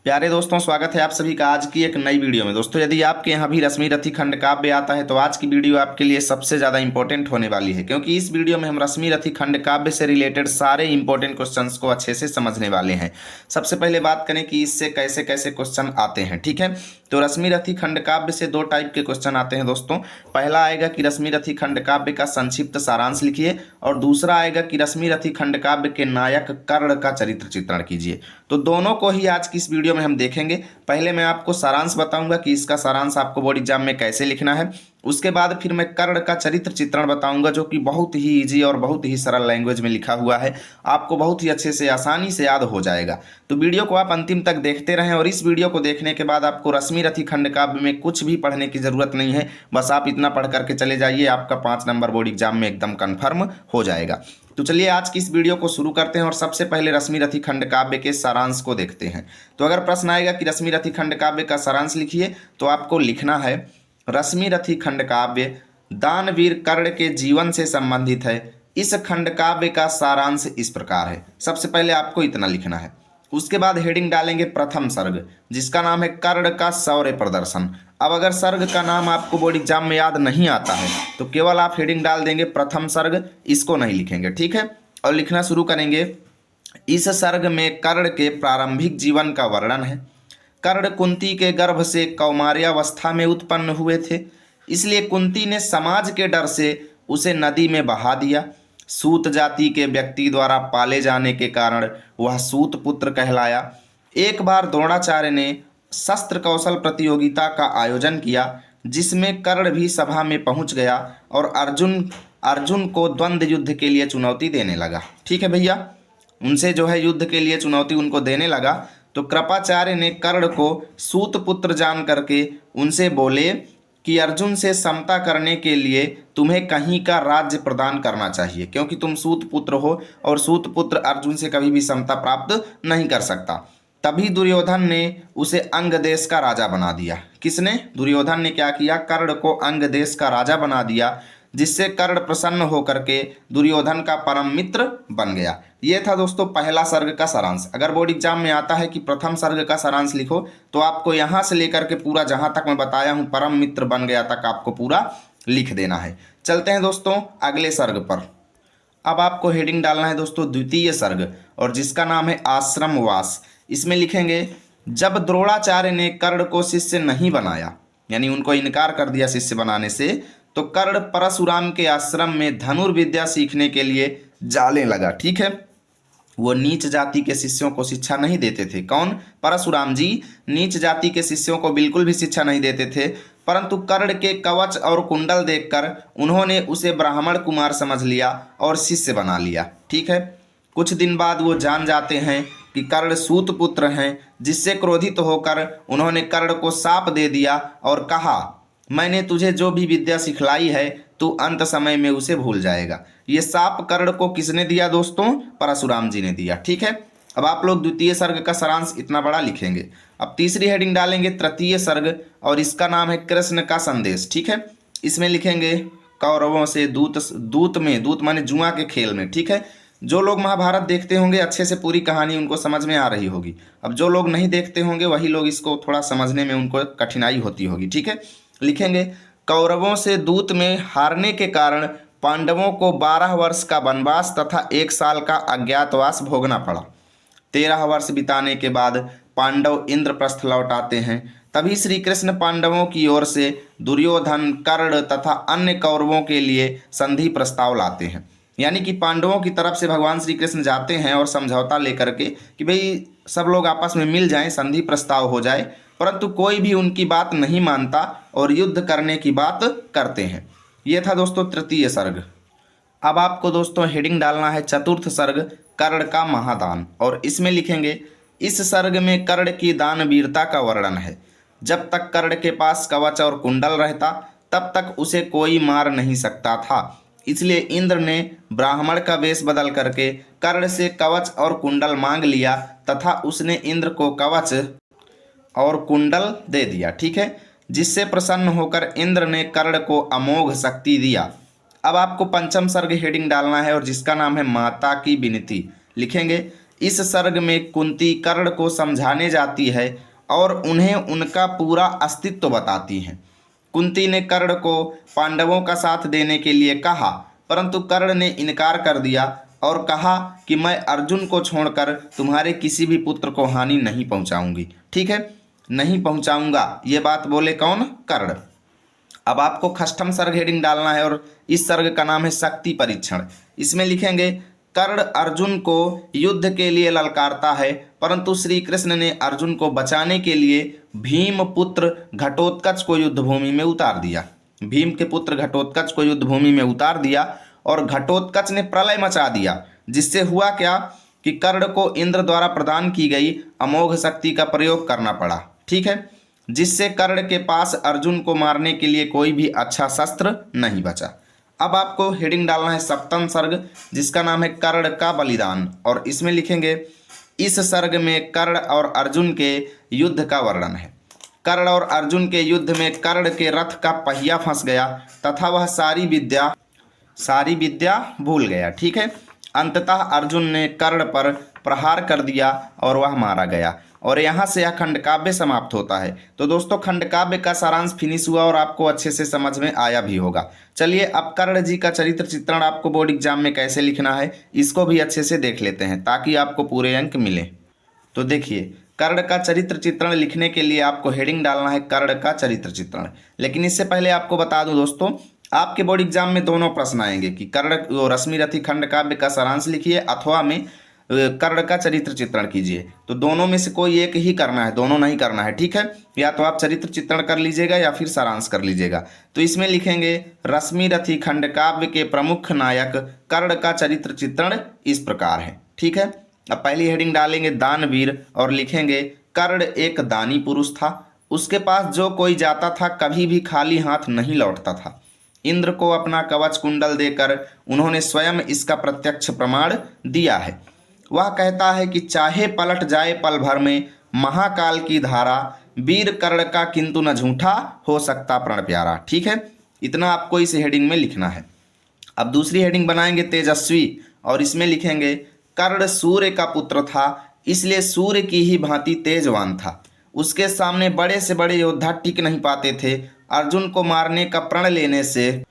प्यारे दोस्तों, स्वागत है आप सभी का आज की एक नई वीडियो में। दोस्तों, यदि आपके यहाँ भी रश्मि रथी खंड काव्य आता है तो आज की वीडियो आपके लिए सबसे ज़्यादा इंपॉर्टेंट होने वाली है, क्योंकि इस वीडियो में हम रश्मि रथी खंड काव्य से रिलेटेड सारे इंपॉर्टेंट क्वेश्चंस को अच्छे से समझने वाले हैं। सबसे पहले बात करें कि इससे कैसे कैसे क्वेश्चन आते हैं। ठीक है, तो रश्मि रथी खंड काव्य से दो टाइप के क्वेश्चन आते हैं दोस्तों। पहला आएगा कि रश्मि रथी खंड काव्य का संक्षिप्त सारांश लिखिए, और दूसरा आएगा कि रश्मि रथी खंड काव्य के नायक कर्ण का चरित्र चित्रण कीजिए। तो दोनों को ही आज की इस वीडियो में हम देखेंगे। पहले मैं आपको सारांश बताऊंगा कि इसका सारांश आपको बोर्ड एग्जाम में कैसे लिखना है। उसके बाद फिर मैं कर्ण का चरित्र चित्रण बताऊंगा, जो कि बहुत ही इजी और बहुत ही सरल लैंग्वेज में लिखा हुआ है, आपको बहुत ही अच्छे से आसानी से याद हो जाएगा। तो वीडियो को आप अंतिम तक देखते रहें, और इस वीडियो को देखने के बाद आपको रश्मि रथी खंड काव्य में कुछ भी पढ़ने की जरूरत नहीं है। बस आप इतना पढ़ करके चले जाइए, आपका 5 नंबर बोर्ड एग्जाम में एकदम कन्फर्म हो जाएगा। तो चलिए आज की इस वीडियो को शुरू करते हैं, और सबसे पहले रश्मि रथी खंड काव्य के सारांश को देखते हैं। तो अगर प्रश्न आएगा कि रश्मि रथी खंड काव्य का सारांश लिखिए, तो आपको लिखना है रश्मि रथी खंड काव्य दानवीर कर्ण के जीवन से संबंधित है। इस खंड काव्य का सारांश इस प्रकार है। सबसे पहले आपको इतना लिखना है। उसके बाद हेडिंग डालेंगे प्रथम सर्ग, जिसका नाम है कर्ण का शौर्य प्रदर्शन। अब अगर सर्ग का नाम आपको बोर्ड एग्जाम में याद नहीं आता है तो केवल आप हेडिंग डाल देंगे प्रथम सर्ग, इसको नहीं लिखेंगे। ठीक है, और लिखना शुरू करेंगे। इस सर्ग में कर्ण के प्रारंभिक जीवन का वर्णन है। कर्ण कुंती के गर्भ से कौमार्यावस्था में उत्पन्न हुए थे, इसलिए कुंती ने समाज के डर से उसे नदी में बहा दिया। सूत जाति के व्यक्ति द्वारा पाले जाने के कारण वह सूत पुत्र कहलाया। एक बार द्रोणाचार्य ने शस्त्र कौशल प्रतियोगिता का आयोजन किया, जिसमें कर्ण भी सभा में पहुंच गया और अर्जुन अर्जुन को द्वंद्व युद्ध के लिए चुनौती देने लगा। ठीक है भैया, उनसे जो है युद्ध के लिए चुनौती उनको देने लगा। तो कृपाचार्य ने कर्ण को सूत पुत्र जान करके उनसे बोले कि अर्जुन से समता करने के लिए तुम्हें कहीं का राज्य प्रदान करना चाहिए, क्योंकि तुम सूत पुत्र हो और सूत पुत्र अर्जुन से कभी भी समता प्राप्त नहीं कर सकता। तभी दुर्योधन ने उसे अंग देश का राजा बना दिया। किसने? दुर्योधन ने क्या किया? कर्ण को अंग देश का राजा बना दिया, जिससे कर्ण प्रसन्न होकर के दुर्योधन का परम मित्र बन गया। ये था दोस्तों पहला सर्ग का सारांश। अगर बोर्ड एग्जाम में आता है कि प्रथम सर्ग का सारांश लिखो, तो आपको यहाँ से लेकर के पूरा जहाँ तक मैं बताया हूँ परम मित्र बन गया तक आपको पूरा लिख देना है। चलते हैं दोस्तों अगले सर्ग पर। अब आपको हेडिंग डालना है दोस्तों द्वितीय सर्ग, और जिसका नाम है आश्रमवास। इसमें लिखेंगे जब द्रोणाचार्य ने कर्ण को शिष्य नहीं बनाया, यानी उनको इनकार कर दिया शिष्य बनाने से, तो कर्ण परशुराम के आश्रम में धनुर्विद्या सीखने के लिए जाने लगा। ठीक है, वो नीच जाति के शिष्यों को शिक्षा नहीं देते थे। कौन? परशुराम जी नीच जाति के शिष्यों को बिल्कुल भी शिक्षा नहीं देते थे, परंतु कर्ण के कवच और कुंडल देखकर उन्होंने उसे ब्राह्मण कुमार समझ लिया और शिष्य बना लिया। ठीक है, कुछ दिन बाद वो जान जाते हैं कि कर्ण सूत पुत्र हैं, जिससे क्रोधित होकर उन्होंने कर्ण को शाप दे दिया और कहा, मैंने तुझे जो भी विद्या सिखलाई है तू अंत समय में उसे भूल जाएगा। ये शाप कर्ण को किसने दिया दोस्तों? परशुराम जी ने दिया। ठीक है, अब आप लोग द्वितीय सर्ग का सारांश इतना बड़ा लिखेंगे। अब तीसरी हेडिंग डालेंगे तृतीय सर्ग, और इसका नाम है कृष्ण का संदेश। ठीक है, इसमें लिखेंगे कौरवों से दूत माने जुआ के खेल में। ठीक है, जो लोग महाभारत देखते होंगे अच्छे से पूरी कहानी उनको समझ में आ रही होगी। अब जो लोग नहीं देखते होंगे वही लोग इसको थोड़ा समझने में उनको कठिनाई होती होगी। ठीक है, लिखेंगे कौरवों से दूत में हारने के कारण पांडवों को 12 वर्ष का वनवास तथा 1 साल का अज्ञातवास भोगना पड़ा। 13 वर्ष बिताने के बाद पांडव इंद्रप्रस्थ लौट आते हैं। तभी श्री कृष्ण पांडवों की ओर से दुर्योधन, कर्ण तथा अन्य कौरवों के लिए संधि प्रस्ताव लाते हैं। यानी कि पांडवों की तरफ से भगवान श्री कृष्ण जाते हैं और समझौता लेकर के कि भाई सब लोग आपस में मिल जाएं, संधि प्रस्ताव हो जाए, परंतु कोई भी उनकी बात नहीं मानता और युद्ध करने की बात करते हैं। ये था दोस्तों तृतीय सर्ग। अब आपको दोस्तों हेडिंग डालना है चतुर्थ सर्ग कर्ण का महादान, और इसमें लिखेंगे इस सर्ग में कर्ण की दान वीरता का वर्णन है। जब तक कर्ण के पास कवच और कुंडल रहता तब तक उसे कोई मार नहीं सकता था, इसलिए इंद्र ने ब्राह्मण का वेश बदल करके कर्ण से कवच और कुंडल मांग लिया तथा उसने इंद्र को कवच और कुंडल दे दिया। ठीक है, जिससे प्रसन्न होकर इंद्र ने कर्ण को अमोघ शक्ति दिया। अब आपको पंचम सर्ग हेडिंग डालना है, और जिसका नाम है माता की विनती। लिखेंगे इस सर्ग में कुंती कर्ण को समझाने जाती है और उन्हें उनका पूरा अस्तित्व बताती हैं। कुंती ने कर्ण को पांडवों का साथ देने के लिए कहा, परंतु कर्ण ने इनकार कर दिया और कहा कि मैं अर्जुन को छोड़कर तुम्हारे किसी भी पुत्र को हानि नहीं पहुंचाऊंगी। ठीक है, नहीं पहुंचाऊंगा, ये बात बोले कौन? कर्ण। अब आपको खष्टम सर्ग हेडिंग डालना है और इस सर्ग का नाम है शक्ति परीक्षण। इसमें लिखेंगे कर्ण अर्जुन को युद्ध के लिए ललकारता है, परंतु श्री कृष्ण ने अर्जुन को बचाने के लिए भीम पुत्र घटोत्कच को युद्धभूमि में उतार दिया। भीम के पुत्र घटोत्कच को युद्धभूमि में उतार दिया और घटोत्कच ने प्रलय मचा दिया, जिससे हुआ क्या कि कर्ण को इंद्र द्वारा प्रदान की गई अमोघ शक्ति का प्रयोग करना पड़ा। ठीक है, जिससे कर्ण के पास अर्जुन को मारने के लिए कोई भी अच्छा शस्त्र नहीं बचा। अब आपको हेडिंग डालना है सप्तम सर्ग, जिसका नाम है कर्ण का बलिदान, और इसमें लिखेंगे इस सर्ग में कर्ण और अर्जुन के युद्ध का वर्णन है। कर्ण और अर्जुन के युद्ध में कर्ण के रथ का पहिया फंस गया तथा वह सारी विद्या भूल गया। ठीक है, अंततः अर्जुन ने कर्ण पर प्रहार कर दिया और वह मारा गया। और यहाँ से यह खंडकाव्य समाप्त होता है। तो दोस्तों, खंडकाव्य का सारांश फिनिश हुआ और आपको अच्छे से समझ में आया भी होगा। चलिए, अब कर्ण जी का चरित्र चित्रण आपको बोर्ड एग्जाम में कैसे लिखना है, इसको भी अच्छे से देख लेते हैं ताकि आपको पूरे अंक मिले। तो देखिए, कर्ण का चरित्र चित्रण लिखने के लिए आपको हेडिंग डालना है कर्ण का चरित्र चित्रण। लेकिन इससे पहले आपको बता दूं दोस्तों, आपके बोर्ड एग्जाम में दोनों प्रश्न आएंगे कि कर्ण रश्मिरथी खंडकाव्य का सारांश लिखिए अथवा में कर्ण का चरित्र चित्रण कीजिए। तो दोनों में से कोई एक ही करना है, दोनों नहीं करना है। ठीक है, या तो आप चरित्र चित्रण कर लीजिएगा या फिर सारांश कर लीजिएगा। तो इसमें लिखेंगे रश्मिरथी खंडकाव्य के प्रमुख नायक कर्ण का चरित्र चित्रण इस प्रकार है। ठीक है, अब पहली हेडिंग डालेंगे दानवीर और लिखेंगे कर्ण एक दानी पुरुष था। उसके पास जो कोई जाता था कभी भी खाली हाथ नहीं लौटता था। इंद्र को अपना कवच कुंडल देकर उन्होंने स्वयं इसका प्रत्यक्ष प्रमाण दिया है। वह कहता है कि चाहे पलट जाए पल भर में महाकाल की धारा, वीर कर्ण का किंतु न झूठा हो सकता प्रण प्यारा। ठीक है, इतना आपको इस हेडिंग में लिखना है। अब दूसरी हेडिंग बनाएंगे तेजस्वी और इसमें लिखेंगे कर्ण सूर्य का पुत्र था, इसलिए सूर्य की ही भांति तेजवान था। उसके सामने बड़े से बड़े योद्धा टिक नहीं पाते थे। अर्जुन को मारने का प्रण लेने से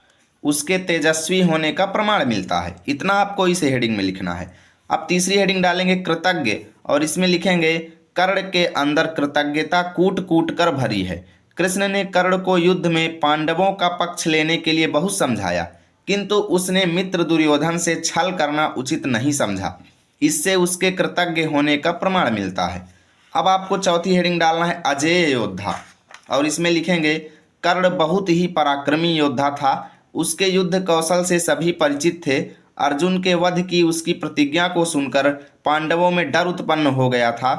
उसके तेजस्वी होने का प्रमाण मिलता है। इतना आपको इस हेडिंग में लिखना है। अब तीसरी हेडिंग डालेंगे कृतज्ञ और इसमें लिखेंगे कर्ण के अंदर कृतज्ञता कूट कूट कर भरी है। कृष्ण ने कर्ण को युद्ध में पांडवों का पक्ष लेने के लिए बहुत समझाया, किंतु उसने मित्र दुर्योधन से छल करना उचित नहीं समझा। इससे उसके कृतज्ञ होने का प्रमाण मिलता है। अब आपको चौथी हेडिंग डालना है अजेय योद्धा और इसमें लिखेंगे कर्ण बहुत ही पराक्रमी योद्धा था। उसके युद्ध कौशल से सभी परिचित थे। अर्जुन के वध की उसकी प्रतिज्ञा को सुनकर पांडवों में डर उत्पन्न हो गया था।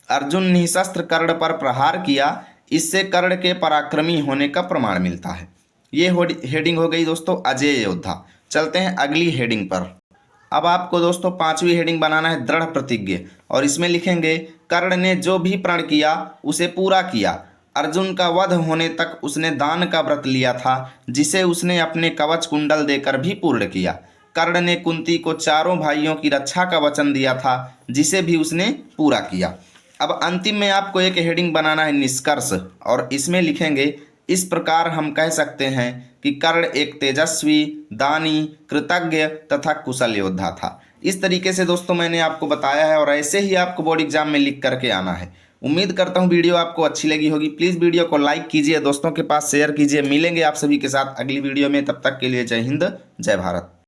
अर्जुन निशस्त्र कर्ण पर प्रहार किया, इससे कर्ण के पराक्रमी होने का प्रमाण मिलता है। ये हेडिंग हो गई दोस्तों अजेय योद्धा। चलते हैं अगली हेडिंग पर। अब आपको दोस्तों पांचवी हेडिंग बनाना है दृढ़ प्रतिज्ञ और इसमें लिखेंगे कर्ण ने जो भी प्रण किया उसे पूरा किया। अर्जुन का वध होने तक उसने दान का व्रत लिया था, जिसे उसने अपने कवच कुंडल देकर भी पूर्ण किया। कर्ण ने कुंती को चारों भाइयों की रक्षा का वचन दिया था, जिसे भी उसने पूरा किया। अब अंतिम में आपको एक हेडिंग बनाना है निष्कर्ष और इसमें लिखेंगे इस प्रकार हम कह सकते हैं कि कर्ण एक तेजस्वी, दानी, कृतज्ञ तथा कुशल योद्धा था। इस तरीके से दोस्तों मैंने आपको बताया है और ऐसे ही आपको बोर्ड एग्जाम में लिख करके आना है। उम्मीद करता हूँ वीडियो आपको अच्छी लगी होगी। प्लीज़ वीडियो को लाइक कीजिए, दोस्तों के पास शेयर कीजिए। मिलेंगे आप सभी के साथ अगली वीडियो में, तब तक के लिए जय हिंद, जय भारत।